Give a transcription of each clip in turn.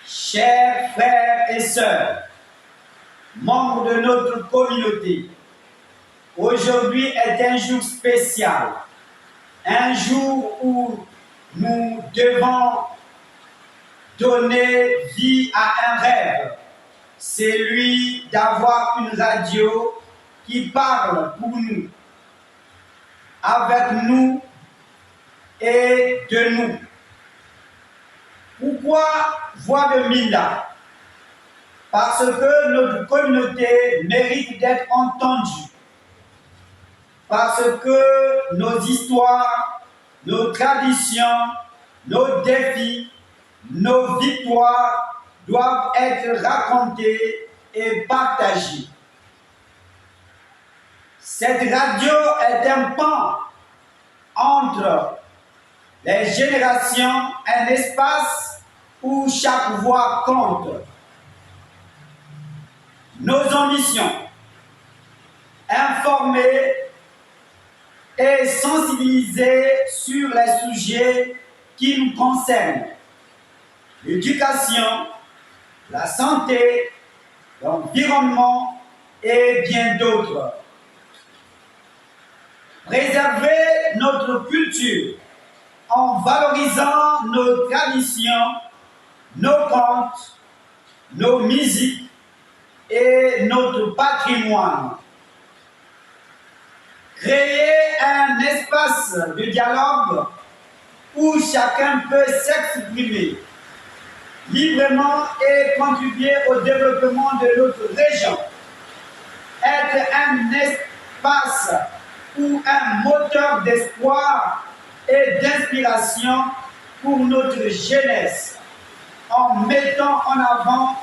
Chers frères et sœurs, membres de notre communauté, aujourd'hui est un jour spécial, un jour où nous devons donner vie à un rêve, celui d'avoir une radio qui parle pour nous, avec nous et de nous. Pourquoi Voix de Minda? Parce que notre communauté mérite d'être entendue. Parce que nos histoires, nos traditions, nos défis, nos victoires doivent être racontées et partagées. Cette radio est un pont entre les générations, un espace où chaque voix compte. Nos ambitions, informer et sensibiliser sur les sujets qui nous concernent. L'éducation, la santé, l'environnement et bien d'autres. Préserver notre culture en valorisant nos traditions, nos contes, nos musiques et notre patrimoine. Créer un espace de dialogue où chacun peut s'exprimer librement et contribuer au développement de notre région. Être un espace ou un moteur d'espoir et d'inspiration pour notre jeunesse, en mettant en avant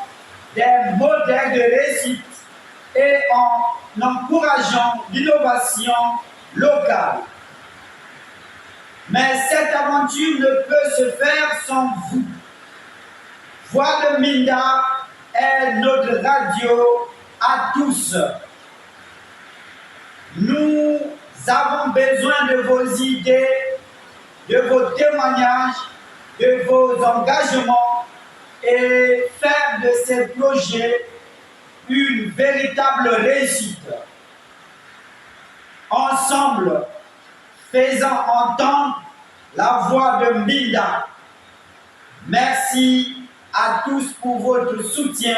des modèles de réussite et en encourageant l'innovation locale. Mais cette aventure ne peut se faire sans vous. Voix de Minda est notre radio à tous. Nous avons besoin de vos idées, de vos témoignages, de vos engagements et faire de ces projets une véritable réussite. Ensemble, faisant entendre la voix de Minda. Merci à tous pour votre soutien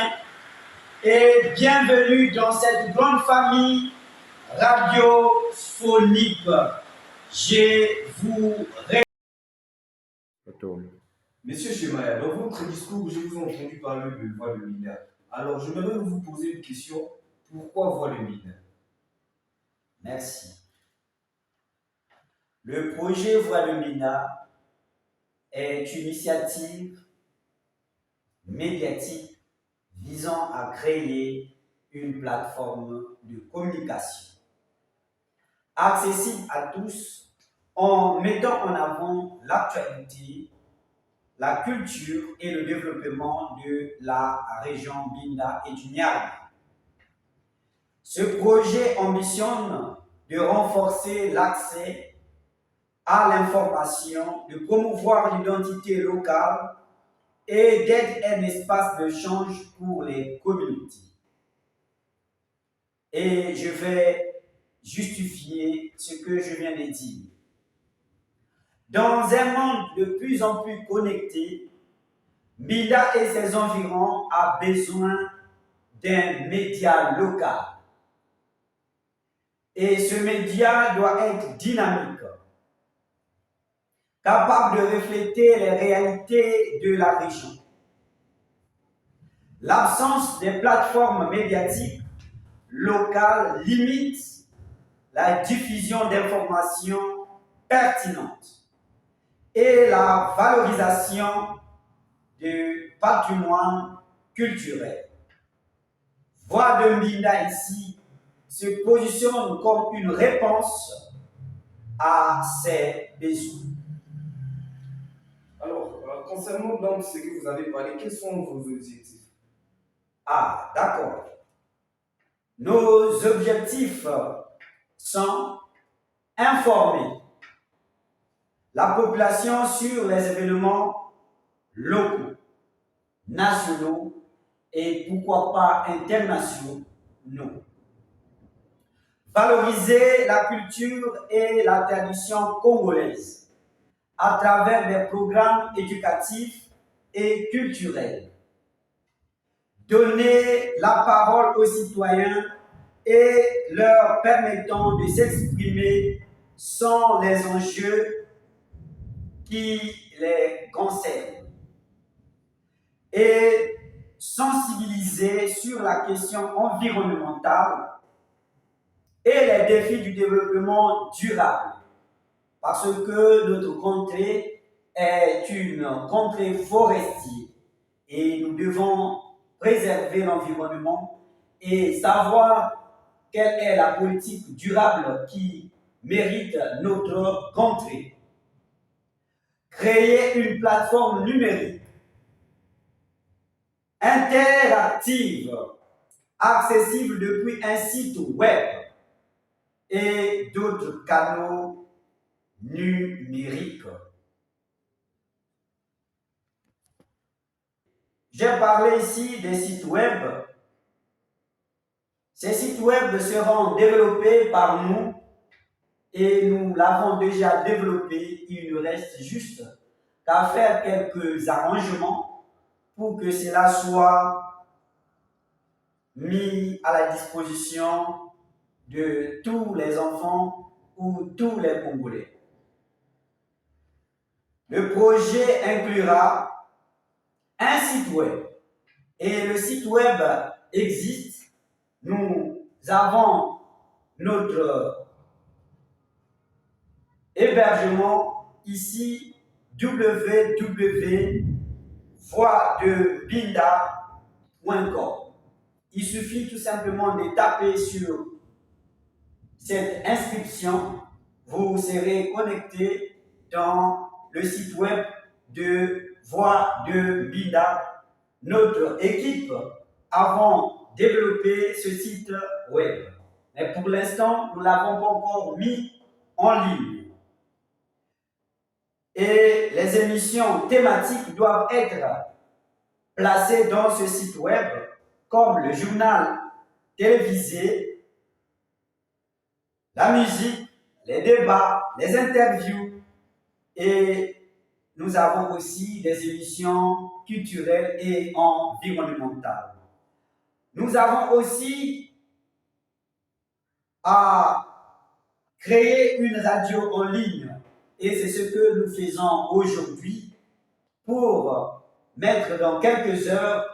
et bienvenue dans cette grande famille radiophonique. Je vous Monsieur Chemaya, dans votre discours, je vous ai entendu parler de Voix de Minda. Alors, je voudrais vous poser une question. Pourquoi Voix de Minda? Merci. Le projet Voix de Minda est une initiative médiatique visant à créer une plateforme de communication accessible à tous en mettant en avant l'actualité, la culture et le développement de la région Binda et du Niaga. Ce projet ambitionne de renforcer l'accès à l'information, de promouvoir l'identité locale et d'être un espace d'échange pour les communautés. Et je vais justifier ce que je viens de dire. Dans un monde de plus en plus connecté, Binda et ses environs ont besoin d'un média local. Et ce média doit être dynamique, capable de refléter les réalités de la région. L'absence des plateformes médiatiques locales limite la diffusion d'informations pertinentes et la valorisation du patrimoine culturel. Voix de Mbinda ici se positionne comme une réponse à ces besoins. Alors, concernant donc ce que vous avez parlé, quels sont vos objectifs? Ah, d'accord. Nos objectifs sont informer la population sur les événements locaux, nationaux et pourquoi pas internationaux. Valoriser la culture et la tradition congolaise à travers des programmes éducatifs et culturels. Donner la parole aux citoyens et leur permettant de s'exprimer sans les enjeux qui les concernent. Et sensibiliser sur la question environnementale et les défis du développement durable. Parce que notre contrée est une contrée forestière et nous devons préserver l'environnement et savoir quelle est la politique durable qui mérite notre contrée. Créer une plateforme numérique interactive, accessible depuis un site web et d'autres canaux numériques. J'ai parlé ici des sites web. Ces sites web seront développés par nous et nous l'avons déjà développé. Il nous reste juste qu'à faire quelques arrangements pour que cela soit mis à la disposition de tous les enfants ou tous les Congolais. Le projet inclura un site web et le site web existe. Nous avons notre hébergement ici www.voixdebinda.com. Il suffit tout simplement de taper sur cette inscription, vous serez connecté dans le site web de Voix de Binda. Notre équipe avons développé ce site web, mais pour l'instant, nous ne l'avons pas encore mis en ligne. Et les émissions thématiques doivent être placées dans ce site web, comme le journal télévisé, la musique, les débats, les interviews, et nous avons aussi des émissions culturelles et environnementales. Nous avons aussi à créer une radio en ligne, et c'est ce que nous faisons aujourd'hui pour mettre dans quelques heures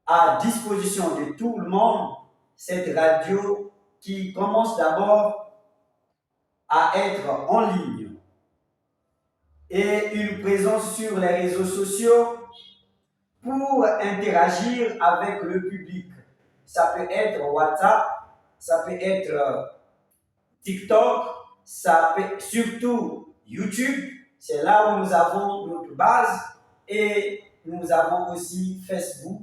à disposition de tout le monde cette radio qui commence d'abord à être en ligne et une présence sur les réseaux sociaux pour interagir avec le public. Ça peut être WhatsApp, ça peut être TikTok, ça peut surtout YouTube. C'est là où nous avons notre base et nous avons aussi Facebook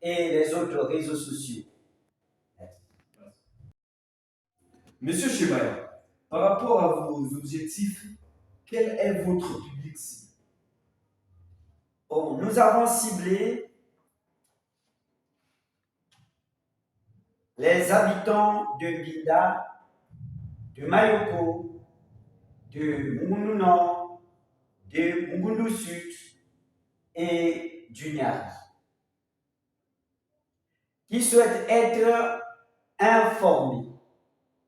et les autres réseaux sociaux. Monsieur Chemaya, par rapport à vos objectifs, quel est votre public cible? Bon, nous avons ciblé les habitants de Binda, de Mayoko, de Mungundu Nord, de Mungundu Sud et du Niari, qui souhaitent être informés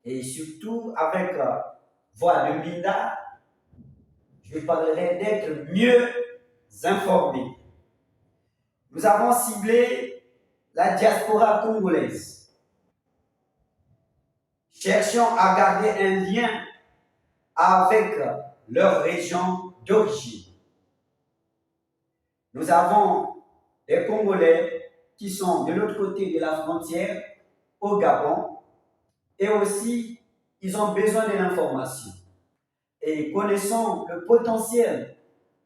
et surtout avec Voix de Binda, je parlerai d'être mieux informés. nous avons ciblé la diaspora congolaise, cherchant à garder un lien avec leur région d'origine. Nous avons des Congolais qui sont de l'autre côté de la frontière, au Gabon, et aussi ils ont besoin de l'information. Et connaissant le potentiel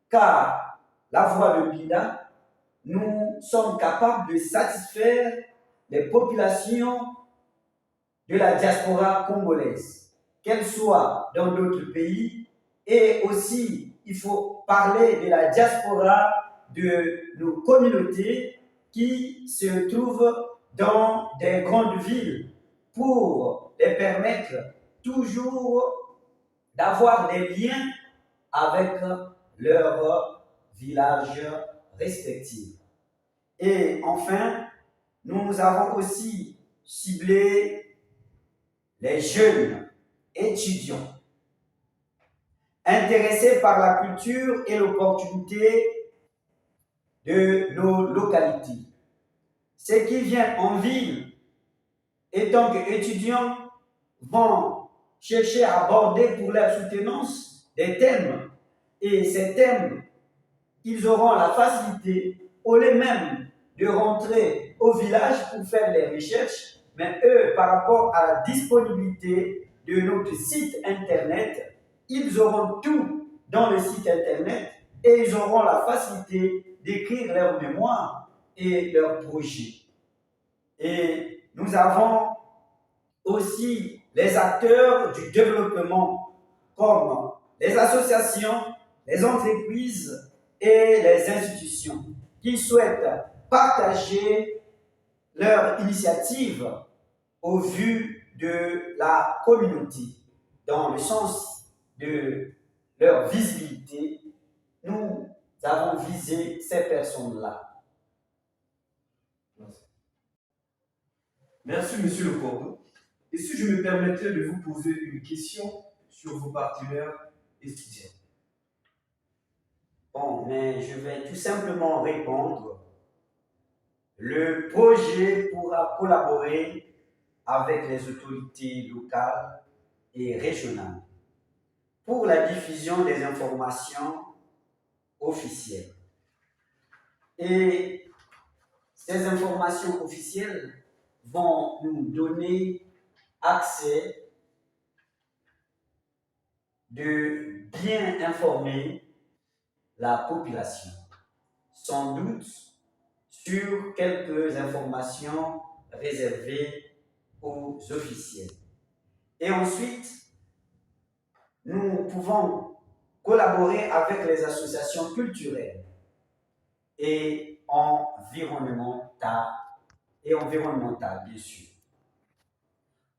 qu'a la voie de Binda, nous sommes capables de satisfaire les populations de la diaspora congolaise, qu'elles soient dans d'autres pays, et aussi il faut parler de la diaspora de nos communautés qui se trouvent dans des grandes villes pour les permettre toujours d'avoir des liens avec leurs villages respectifs. Et enfin, nous avons aussi ciblé les jeunes étudiants intéressés par la culture et l'opportunité de nos localités. Ceux qui viennent en ville, étant qu'étudiants, vont chercher à aborder pour leur soutenance des thèmes. Et ces thèmes, ils auront la facilité, au lieu même de rentrer au village pour faire les recherches, mais eux, par rapport à la disponibilité de notre site internet, ils auront tout dans le site internet et ils auront la facilité d'écrire leur mémoire et leurs projets. Et nous avons aussi les acteurs du développement comme les associations, les entreprises et les institutions qui souhaitent partager leur initiative au vu de la communauté. Dans le sens de leur visibilité, nous avons visé ces personnes-là. Merci, Monsieur le Corbeau. Et si je me permettais de vous poser une question sur vos partenaires étudiants? Bon, mais je vais tout simplement répondre. Le projet pourra collaborer avec les autorités locales et régionales pour la diffusion des informations officielles. Et ces informations officielles vont nous donner accès de bien informer la population, sans doute sur quelques informations réservées aux officiels. Et ensuite, nous pouvons collaborer avec les associations culturelles et environnementales, bien sûr,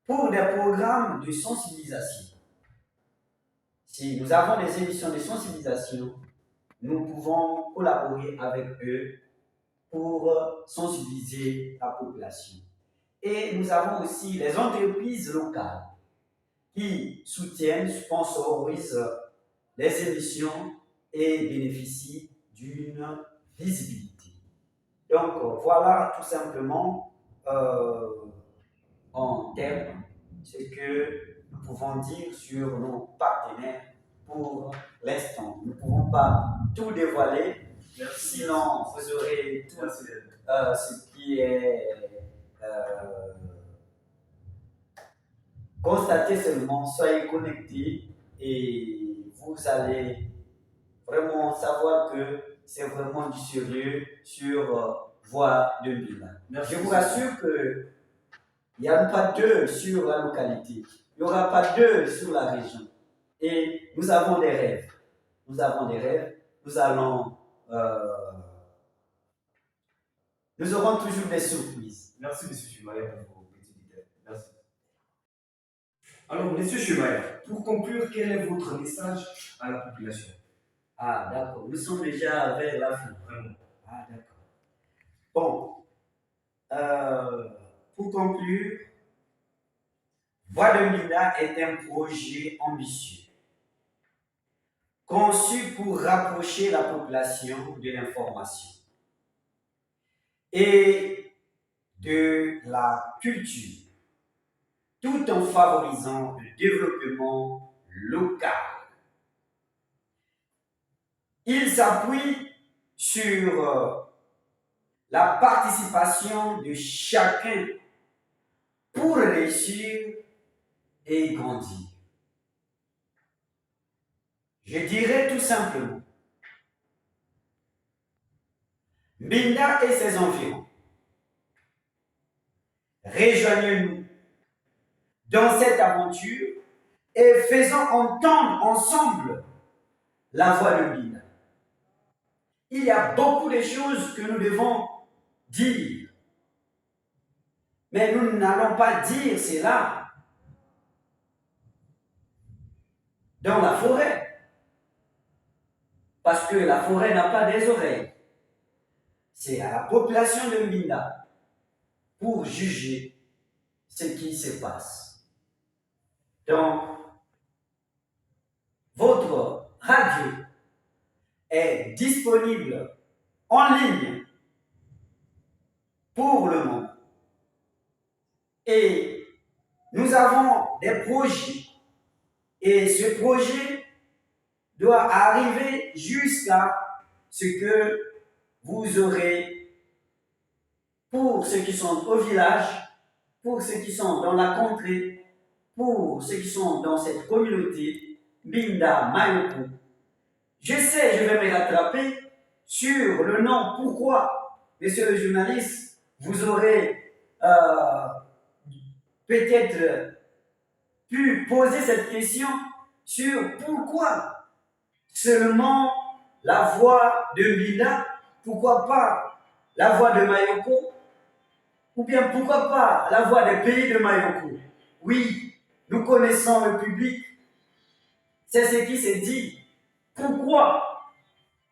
pour des programmes de sensibilisation. Si nous avons des émissions de sensibilisation, nous pouvons collaborer avec eux pour sensibiliser la population. Et nous avons aussi les entreprises locales qui soutiennent, sponsorisent les émissions et bénéficient d'une visibilité. Donc voilà tout simplement en termes ce que nous pouvons dire sur nos partenaires pour l'instant. Nous ne pouvons pas tout dévoiler. Merci. Sinon, vous aurez tout ce qui est constaté seulement. Soyez connectés et vous allez vraiment savoir que c'est vraiment du sérieux sur Voix 2000. Je vous rassure que il n'y a pas deux sur la localité, il n'y aura pas deux sur la région. Et nous avons des rêves. Nous avons des rêves. Nous allons nous aurons toujours des surprises. Merci, M. Chumaya, pour vos petits détails. Merci. Alors, M. Chumaya, pour conclure, quel est votre message à la population? Ah, d'accord. Nous sommes déjà vers la fin. Vraiment. Ah, d'accord. Bon. Pour conclure, Voix de Mina est un projet ambitieux, conçu pour rapprocher la population de l'information et de la culture, tout en favorisant le développement local. Il s'appuie sur la participation de chacun pour réussir et grandir. Je dirais tout simplement, Mbinda et ses environs, rejoignez-nous dans cette aventure et faisons entendre ensemble la voix de Mbinda. Il y a beaucoup de choses que nous devons dire, mais nous n'allons pas dire cela dans la forêt, parce que la forêt n'a pas des oreilles. C'est à la population de Mbinda pour juger ce qui se passe. Donc, votre radio est disponible en ligne pour le monde. Et nous avons des projets. Et ce projet doit arriver jusqu'à ce que vous aurez, pour ceux qui sont au village, pour ceux qui sont dans la contrée, pour ceux qui sont dans cette communauté, Mbinda Mayoko. Je sais, je vais me rattraper sur le nom. Pourquoi, monsieur le journaliste, vous aurez peut-être pu poser cette question sur pourquoi seulement la voix de Mbinda, pourquoi pas la voix de Mayoko, ou bien pourquoi pas la voix des pays de Mayoko. Oui, nous connaissons le public, c'est ce qui s'est dit. Pourquoi?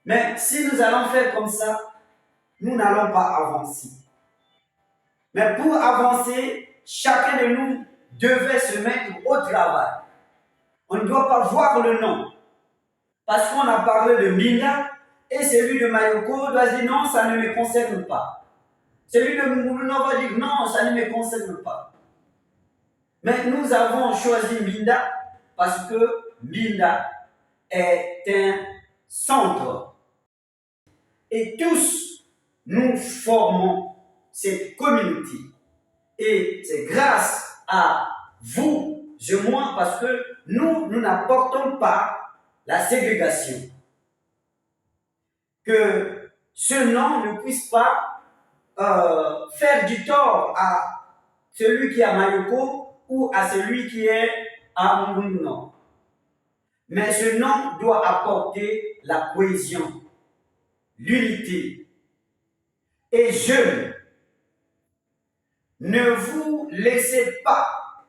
Mais si nous allons faire comme ça, nous n'allons pas avancer. Mais pour avancer, chacun de nous devait se mettre au travail. On ne doit pas voir le nom. Parce qu'on a parlé de Mbinda et celui de Mayoko doit dire non, ça ne me concerne pas. Celui de Moulouno va dire non, ça ne me concerne pas. Mais nous avons choisi Mbinda parce que Mbinda est un centre. Et tous, nous formons cette communauté. Et c'est grâce à vous et moi parce que nous n'apportons pas la ségrégation. Que ce nom ne puisse pas faire du tort à celui qui est à Mayoko ou à celui qui est à Moulouno. Mais ce nom doit apporter la cohésion, l'unité. Et jeunes, ne vous laissez pas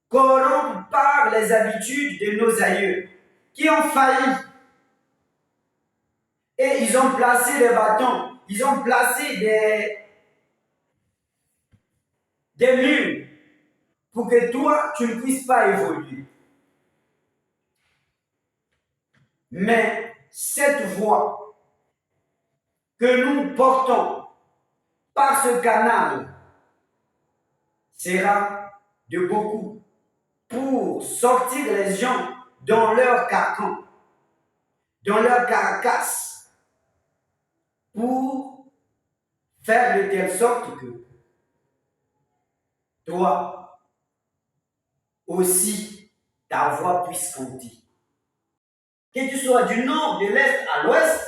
corrompre par les habitudes de nos aïeux qui ont failli. Et ils ont placé des bâtons, ils ont placé des murs pour que toi, tu ne puisses pas évoluer. Mais cette voix que nous portons par ce canal sera de beaucoup pour sortir les gens dans leur carcan, dans leur carcasse, pour faire de telle sorte que toi aussi, ta voix puisse compter. Que tu sois du nord, de l'est à l'ouest,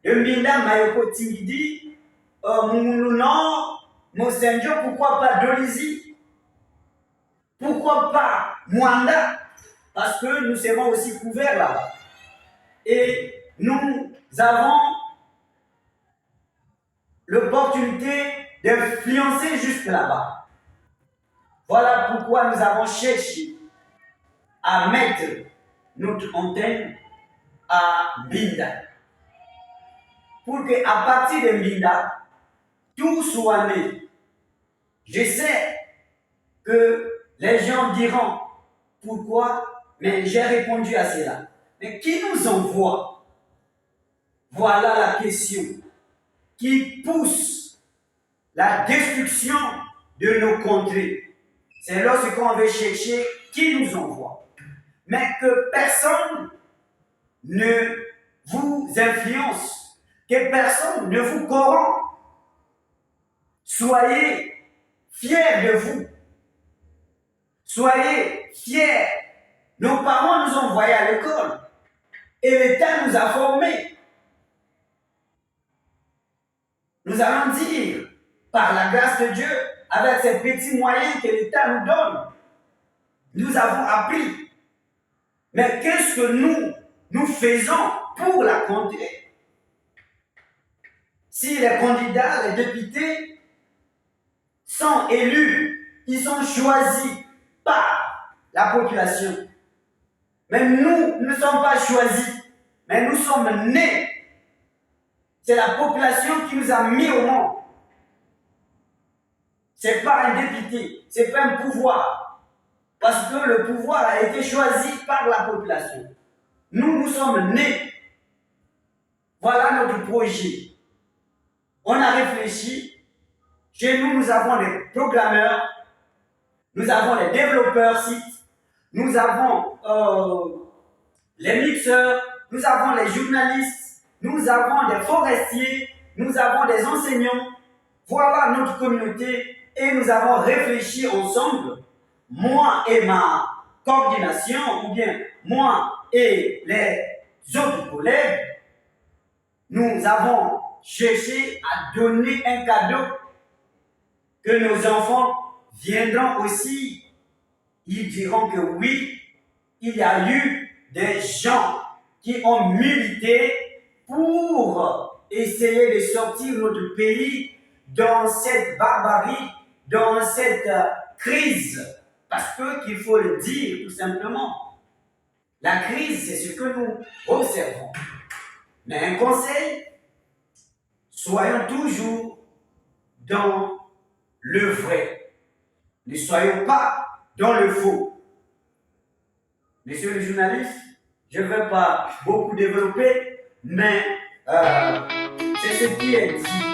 de Mbinda, Mayoko, Tingidi, Moulouno, Mosenjo, pourquoi pas Dolizi, pourquoi pas Mwanda, parce que nous serons aussi couverts là-bas. Et nous avons l'opportunité d'influencer jusque là-bas. Voilà pourquoi nous avons cherché à mettre notre antenne à Mbinda. Pour qu'à partir de Mbinda, tout soit né. Je sais que les gens diront pourquoi, mais j'ai répondu à cela. Mais qui nous envoie? Voilà la question. qui pousse la destruction de nos contrées. C'est lorsqu'on veut chercher qui nous envoie. Mais que personne ne vous influence, que personne ne vous corrompt. Soyez fiers de vous. Soyez fiers. Nos parents nous ont envoyés à l'école et l'État nous a formés. Nous allons dire, par la grâce de Dieu, avec ces petits moyens que l'État nous donne, nous avons appris. Mais qu'est-ce que nous faisons pour la contrée? Si les candidats, les députés sont élus, ils sont choisis par la population. Mais nous ne sommes pas choisis, mais nous sommes nés. C'est la population qui nous a mis au monde. Ce n'est pas un député, ce n'est pas un pouvoir. Parce que le pouvoir a été choisi par la population. Nous sommes nés. Voilà notre projet. On a réfléchi. Chez nous, nous avons des programmeurs, nous avons les développeurs sites, nous avons les mixeurs, nous avons les journalistes, nous avons des forestiers, nous avons des enseignants. Voilà notre communauté et nous avons réfléchi ensemble, moi et ma coordination, ou bien moi et les autres collègues, nous avons cherché à donner un cadeau que nos enfants viendront aussi. Ils diront que oui, il y a eu des gens qui ont milité pour essayer de sortir notre pays dans cette barbarie, dans cette crise. Parce que, qu'il faut le dire tout simplement, la crise, c'est ce que nous observons. Mais un conseil, soyons toujours dans le vrai. Ne soyons pas dans le faux. Monsieur le journaliste, je ne vais pas beaucoup développer, mais c'est ce qui est dit.